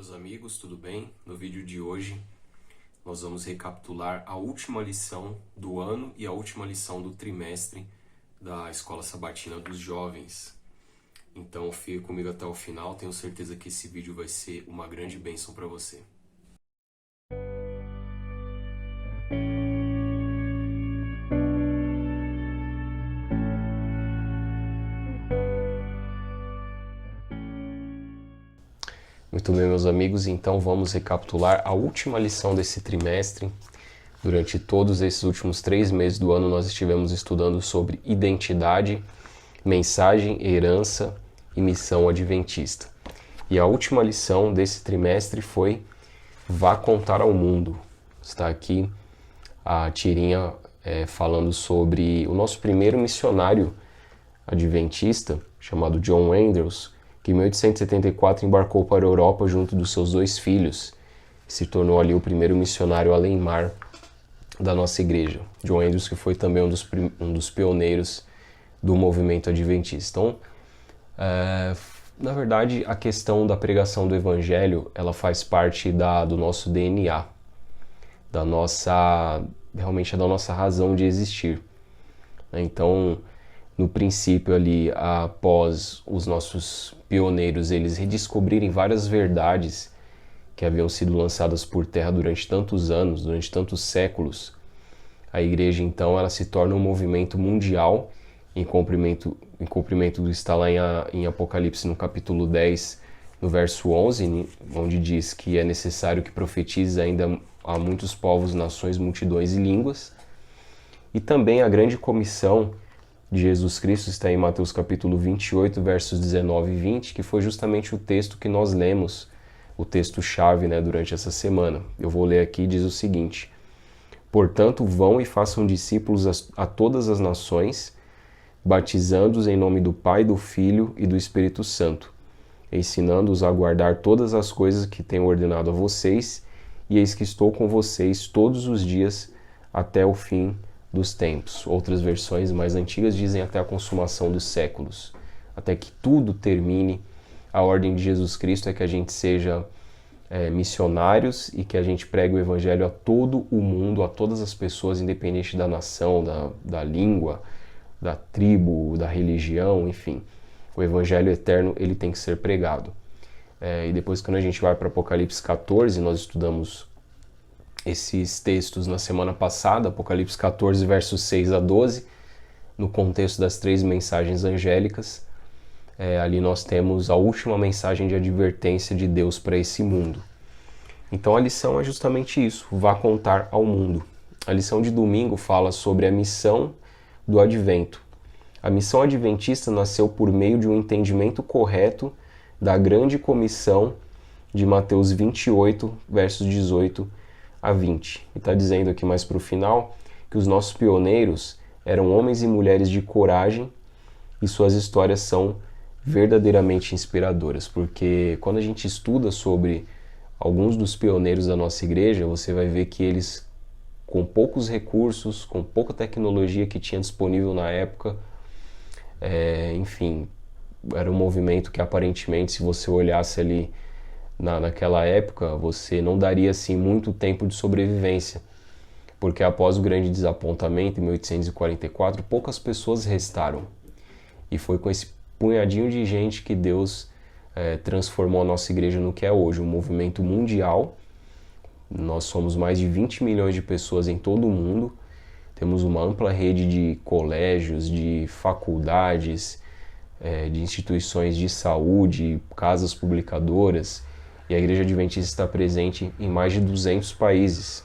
meus amigos, tudo bem? No vídeo de hoje nós vamos recapitular a última lição do ano e a última lição do trimestre da Escola Sabatina dos Jovens. Então fique comigo até o final, tenho certeza que esse vídeo vai ser uma grande bênção para você. Muito bem, meus amigos, então vamos recapitular a última lição desse trimestre. Durante todos esses últimos 3 meses do ano nós estivemos estudando sobre identidade, mensagem, herança e missão adventista. E a última lição desse trimestre foi Vá contar ao mundo. Está aqui a tirinha falando sobre o nosso primeiro missionário adventista, chamado John Andrews, que em 1874 embarcou para a Europa junto dos seus 2 filhos. Se tornou ali o primeiro missionário além-mar da nossa igreja. John Andrews, que foi também um dos pioneiros do movimento adventista. Então, na verdade, a questão da pregação do evangelho, ela faz parte do nosso DNA, realmente da nossa razão de existir. Então, no princípio ali, após os nossos pioneiros, eles redescobrirem várias verdades que haviam sido lançadas por terra durante tantos anos, durante tantos séculos, a igreja então ela se torna um movimento mundial em cumprimento do que está lá em Apocalipse no capítulo 10, no verso 11, onde diz que é necessário que profetize ainda a muitos povos, nações, multidões e línguas. E também a grande comissão de Jesus Cristo está em Mateus capítulo 28, versos 19 e 20, que foi justamente o texto que nós lemos, o texto-chave, durante essa semana. Eu vou ler aqui, diz o seguinte: Portanto, vão e façam discípulos a todas as nações, batizando-os em nome do Pai, do Filho e do Espírito Santo, ensinando-os a guardar todas as coisas que tenho ordenado a vocês, e eis que estou com vocês todos os dias até o fim dos tempos. Outras versões mais antigas dizem até a consumação dos séculos, até que tudo termine. A ordem de Jesus Cristo é que a gente seja missionários e que a gente pregue o evangelho a todo o mundo, a todas as pessoas, independente da nação, da língua, da tribo, da religião, enfim. O evangelho eterno, ele tem que ser pregado. E depois, quando a gente vai para Apocalipse 14, nós estudamos esses textos na semana passada, Apocalipse 14, versos 6 a 12, no contexto das 3 mensagens angélicas. Ali nós temos a última mensagem de advertência de Deus para esse mundo. Então a lição é justamente isso, vá contar ao mundo. A lição de domingo fala sobre a missão do advento. A missão adventista nasceu por meio de um entendimento correto da grande comissão de Mateus 28, versos 18 a 20. E está dizendo aqui mais para o final que os nossos pioneiros eram homens e mulheres de coragem e suas histórias são verdadeiramente inspiradoras, porque quando a gente estuda sobre alguns dos pioneiros da nossa igreja, você vai ver que eles, com poucos recursos, com pouca tecnologia que tinha disponível na época, enfim, era um movimento que aparentemente, se você olhasse ali naquela época, você não daria assim muito tempo de sobrevivência, porque após o grande desapontamento em 1844, poucas pessoas restaram, e foi com esse punhadinho de gente que Deus transformou a nossa igreja no que é hoje, um movimento mundial. Nós somos mais de 20 milhões de pessoas em todo o mundo, temos uma ampla rede de colégios, de faculdades, de instituições de saúde, casas publicadoras, e a Igreja Adventista está presente em mais de 200 países.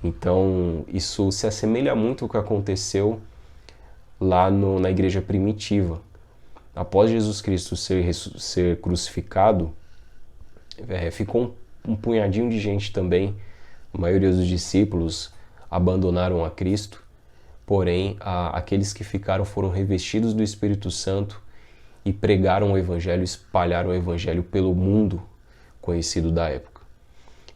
Então, isso se assemelha muito ao que aconteceu lá na Igreja Primitiva. Após Jesus Cristo ser crucificado, ficou um punhadinho de gente também. A maioria dos discípulos abandonaram a Cristo, porém, aqueles que ficaram foram revestidos do Espírito Santo e pregaram o Evangelho, espalharam o Evangelho pelo mundo conhecido da época.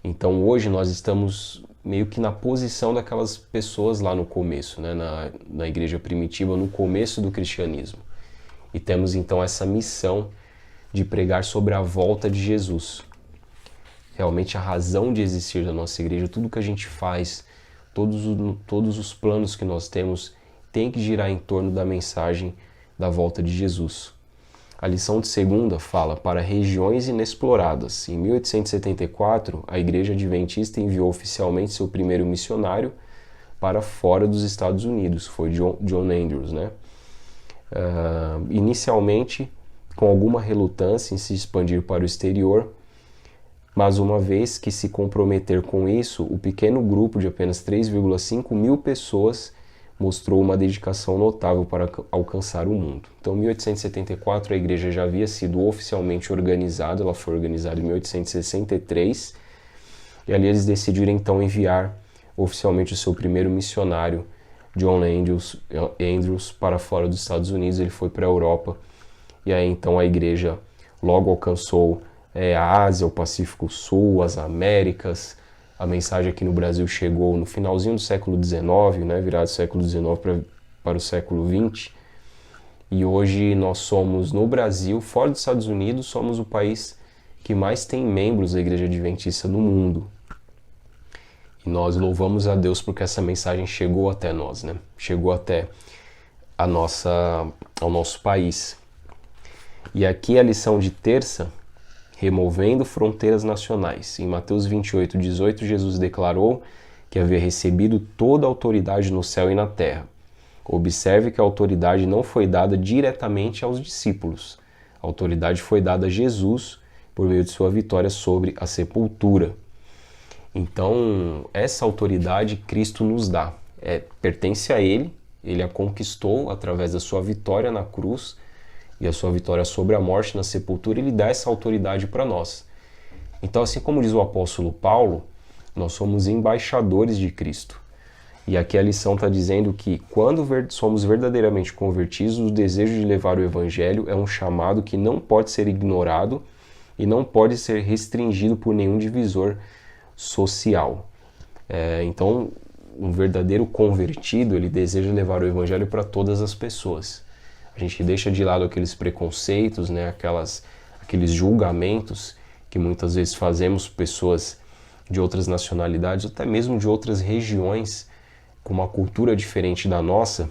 Então hoje nós estamos meio que na posição daquelas pessoas lá no começo, na igreja primitiva, no começo do cristianismo. E temos então essa missão de pregar sobre a volta de Jesus. realmente a razão de existir da nossa igreja, tudo que a gente faz, todos os planos que nós temos, tem que girar em torno da mensagem da volta de Jesus. A lição de segunda fala para regiões inexploradas. Em 1874, a Igreja Adventista enviou oficialmente seu primeiro missionário para fora dos Estados Unidos, foi John Andrews, né? Inicialmente, com alguma relutância em se expandir para o exterior, mas uma vez que se comprometer com isso, o pequeno grupo de apenas 3,5 mil pessoas mostrou uma dedicação notável para alcançar o mundo. Então, em 1874, a igreja já havia sido oficialmente organizada, ela foi organizada em 1863, e ali eles decidiram então enviar oficialmente o seu primeiro missionário, John Andrews, para fora dos Estados Unidos. Ele foi para a Europa, e aí então a igreja logo alcançou a Ásia, o Pacífico Sul, as Américas. A mensagem aqui no Brasil chegou no finalzinho do século XIX, né, virado do século XIX para o século XX. E hoje nós somos, no Brasil, fora dos Estados Unidos, somos o país que mais tem membros da Igreja Adventista no mundo. E nós louvamos a Deus porque essa mensagem chegou até nós, né? Chegou até ao nosso país. E aqui a lição de terça, removendo fronteiras nacionais. Em Mateus 28:18, Jesus declarou que havia recebido toda a autoridade no céu e na terra. Observe que a autoridade não foi dada diretamente aos discípulos. A autoridade foi dada a Jesus por meio de sua vitória sobre a sepultura. Então, essa autoridade Cristo nos dá. Pertence a Ele, Ele a conquistou através da sua vitória na cruz, e a sua vitória sobre a morte na sepultura, ele dá essa autoridade para nós. Então, assim como diz o apóstolo Paulo, nós somos embaixadores de Cristo. E aqui a lição está dizendo que quando somos verdadeiramente convertidos, o desejo de levar o evangelho é um chamado que não pode ser ignorado e não pode ser restringido por nenhum divisor social. Então, um verdadeiro convertido, ele deseja levar o evangelho para todas as pessoas. A gente deixa de lado aqueles preconceitos, né, aqueles julgamentos que muitas vezes fazemos pessoas de outras nacionalidades, até mesmo de outras regiões, com uma cultura diferente da nossa.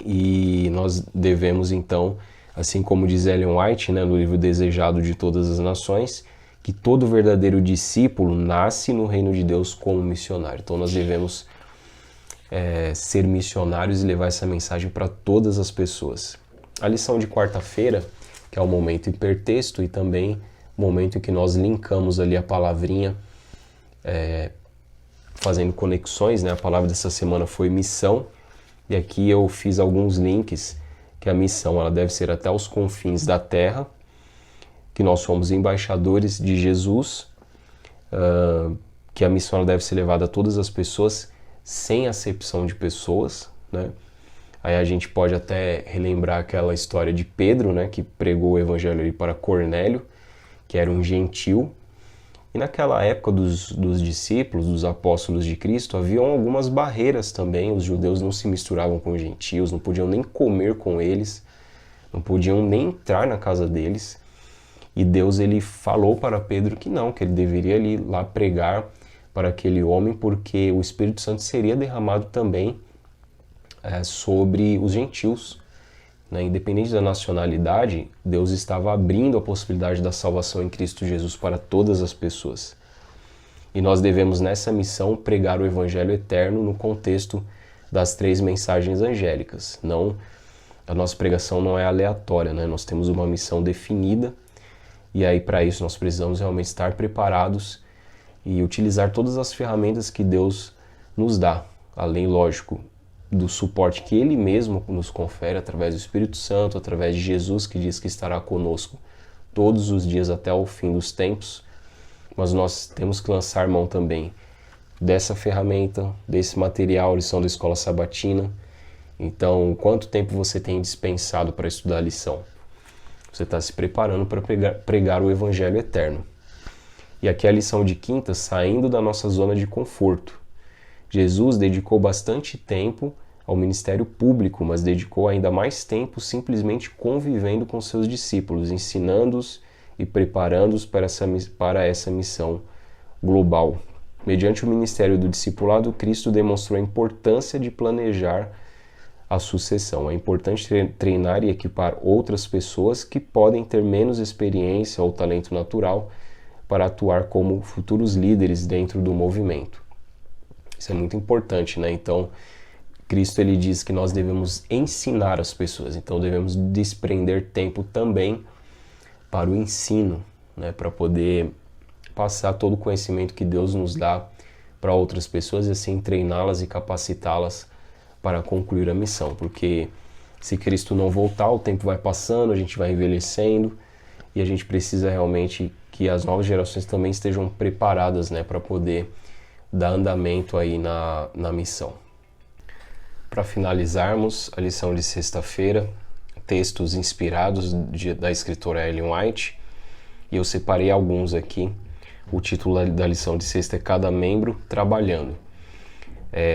E nós devemos então, assim como diz Ellen White, né, no livro Desejado de Todas as Nações, que todo verdadeiro discípulo nasce no reino de Deus como missionário. Então nós devemos ser missionários e levar essa mensagem para todas as pessoas. A lição de quarta-feira, que é o momento hipertexto e também o momento em que nós linkamos ali a palavrinha, fazendo conexões, né? A palavra dessa semana foi missão, e aqui eu fiz alguns links, que a missão ela deve ser até os confins da terra, que nós somos embaixadores de Jesus, que a missão ela deve ser levada a todas as pessoas, sem acepção de pessoas, né? Aí a gente pode até relembrar aquela história de Pedro, né, que pregou o evangelho ali para Cornélio, que era um gentil. E naquela época dos discípulos, dos apóstolos de Cristo, haviam algumas barreiras também. Os judeus não se misturavam com os gentios, não podiam nem comer com eles, não podiam nem entrar na casa deles. E Deus ele falou para Pedro que não, que ele deveria ir lá pregar para aquele homem, porque o Espírito Santo seria derramado também sobre os gentios. Né? Independente da nacionalidade, Deus estava abrindo a possibilidade da salvação em Cristo Jesus para todas as pessoas. E nós devemos, nessa missão, pregar o Evangelho eterno no contexto das 3 mensagens angélicas. A nossa pregação não é aleatória, né? Nós temos uma missão definida, e aí para isso nós precisamos realmente estar preparados e utilizar todas as ferramentas que Deus nos dá, além, lógico, do suporte que Ele mesmo nos confere através do Espírito Santo, através de Jesus, que diz que estará conosco todos os dias até o fim dos tempos. Mas nós temos que lançar mão também dessa ferramenta, desse material, lição da Escola Sabatina. Então, quanto tempo você tem dispensado para estudar a lição? Você está se preparando para pregar o Evangelho eterno. E aqui a lição de quinta, saindo da nossa zona de conforto. Jesus dedicou bastante tempo ao ministério público, mas dedicou ainda mais tempo simplesmente convivendo com seus discípulos, ensinando-os e preparando-os para essa missão global. Mediante o ministério do discipulado, Cristo demonstrou a importância de planejar a sucessão. É importante treinar e equipar outras pessoas que podem ter menos experiência ou talento natural para atuar como futuros líderes dentro do movimento. Isso é muito importante, né? Então, Cristo ele diz que nós devemos ensinar as pessoas, então devemos desprender tempo também para o ensino, né? Para poder passar todo o conhecimento que Deus nos dá para outras pessoas e assim treiná-las e capacitá-las para concluir a missão, porque se Cristo não voltar, o tempo vai passando, a gente vai envelhecendo e a gente precisa realmente que as novas gerações também estejam preparadas, né, para poder dar andamento aí na missão. Para finalizarmos a lição de sexta-feira, textos inspirados da escritora Ellen White, e eu separei alguns aqui. O título da lição de sexta é Cada Membro Trabalhando.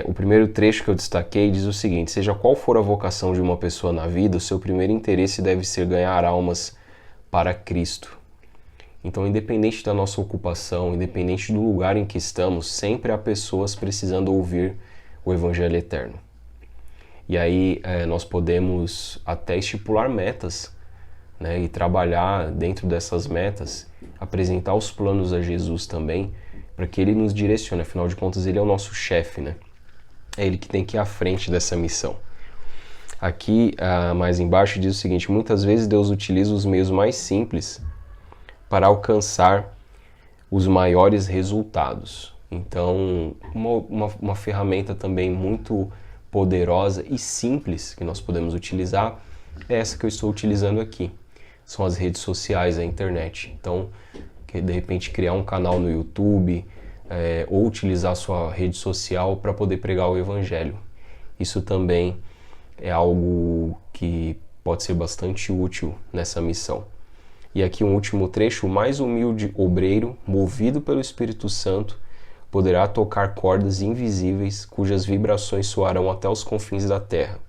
O primeiro trecho que eu destaquei diz o seguinte: seja qual for a vocação de uma pessoa na vida, o seu primeiro interesse deve ser ganhar almas para Cristo. Então, independente da nossa ocupação, independente do lugar em que estamos, sempre há pessoas precisando ouvir o Evangelho eterno. E aí nós podemos até estipular metas, né, e trabalhar dentro dessas metas, apresentar os planos a Jesus também, para que Ele nos direcione. Afinal de contas, Ele é o nosso chefe, né? É Ele que tem que ir à frente dessa missão. Aqui, mais embaixo, diz o seguinte: muitas vezes Deus utiliza os meios mais simples para alcançar os maiores resultados. Então, uma ferramenta também muito poderosa e simples que nós podemos utilizar é essa que eu estou utilizando aqui. São as redes sociais, a internet. Então, de repente criar um canal no YouTube ou utilizar a sua rede social para poder pregar o Evangelho. Isso também é algo que pode ser bastante útil nessa missão. E aqui um último trecho: o mais humilde obreiro, movido pelo Espírito Santo, poderá tocar cordas invisíveis cujas vibrações soarão até os confins da terra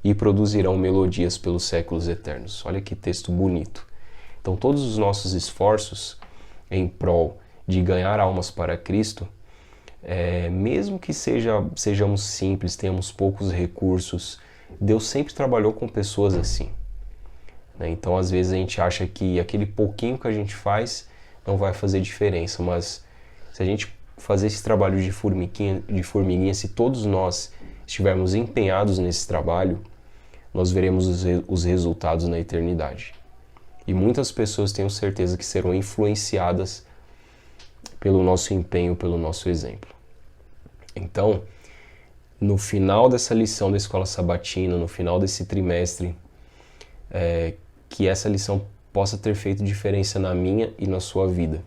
e produzirão melodias pelos séculos eternos. Olha que texto bonito. Então todos os nossos esforços em prol de ganhar almas para Cristo, mesmo que sejamos simples, tenhamos poucos recursos, Deus sempre trabalhou com pessoas assim. Então às vezes a gente acha que aquele pouquinho que a gente faz não vai fazer diferença, mas se a gente fazer esse trabalho de formiguinha, se todos nós estivermos empenhados nesse trabalho, nós veremos os resultados na eternidade. E muitas pessoas tenho certeza que serão influenciadas pelo nosso empenho, pelo nosso exemplo. Então, no final dessa lição da Escola Sabatina, no final desse trimestre, que essa lição possa ter feito diferença na minha e na sua vida.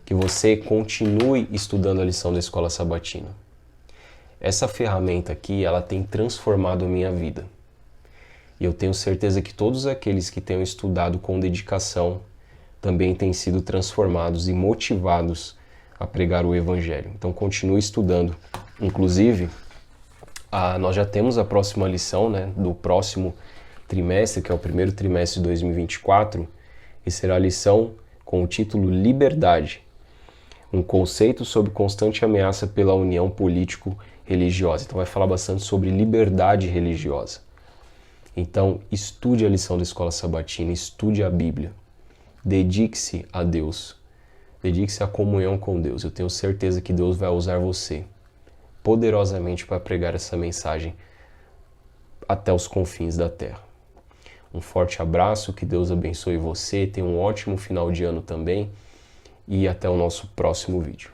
Que você continue estudando a lição da Escola Sabatina. Essa ferramenta aqui, ela tem transformado a minha vida. E eu tenho certeza que todos aqueles que tenham estudado com dedicação também têm sido transformados e motivados a pregar o Evangelho. Então continue estudando. Inclusive, nós já temos a próxima lição, né, do próximo trimestre, que é o primeiro trimestre de 2024, e será a lição com o título Liberdade, um conceito sobre constante ameaça pela união político-religiosa. Então vai falar bastante sobre liberdade religiosa. Então estude a lição da Escola Sabatina, estude a Bíblia, dedique-se a Deus, dedique-se à comunhão com Deus. Eu tenho certeza que Deus vai usar você poderosamente para pregar essa mensagem até os confins da terra. Um forte abraço, que Deus abençoe você, tenha um ótimo final de ano também e até o nosso próximo vídeo.